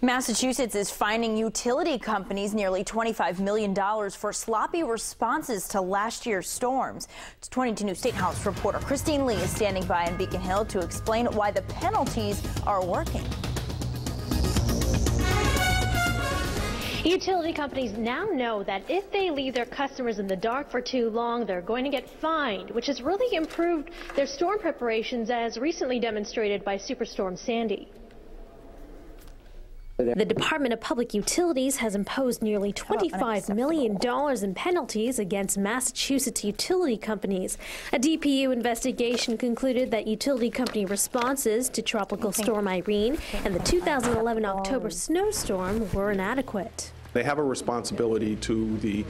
Massachusetts is fining utility companies nearly $25 million for sloppy responses to last year's storms. 22 News State House reporter Christine Lee is standing by in Beacon Hill to explain why the penalties are working. Utility companies now know that if they leave their customers in the dark for too long, they're going to get fined, which has really improved their storm preparations, as recently demonstrated by Superstorm Sandy. The Department of Public Utilities has imposed nearly $25 million in penalties against Massachusetts utility companies. A DPU investigation concluded that utility company responses to Tropical Storm Irene and the 2011 October snowstorm were inadequate. They have a responsibility to the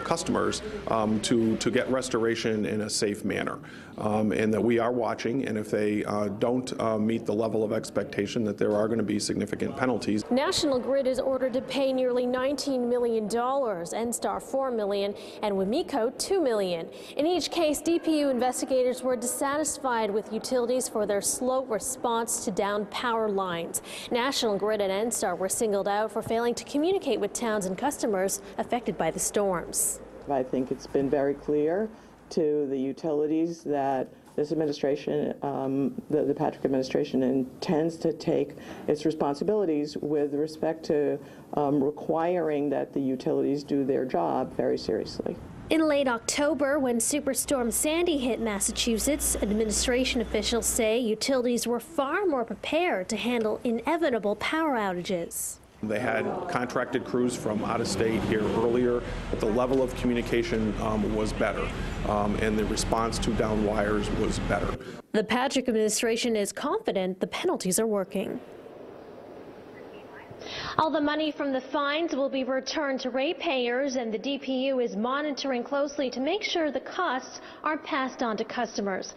customers to get restoration in a safe manner, and that we are watching, and if they don't meet the level of expectation, that there are going to be significant penalties. National Grid is ordered to pay nearly $19 million, NSTAR $4 million, and WMECO $2 million. In each case, DPU investigators were dissatisfied with utilities for their slow response to downed power lines. National Grid and NSTAR were singled out for failing to communicate with towns and customers affected by the storms. I think it's been very clear to the utilities that this administration, the Patrick administration, intends to take its responsibilities with respect to requiring that the utilities do their job very seriously. In late October, when Superstorm Sandy hit Massachusetts, administration officials say utilities were far more prepared to handle inevitable power outages. They had contracted crews from out of state here earlier, but the level of communication was better, and the response to down wires was better. The Patrick administration is confident the penalties are working. All the money from the fines will be returned to ratepayers, and the DPU is monitoring closely to make sure the costs are passed on to customers.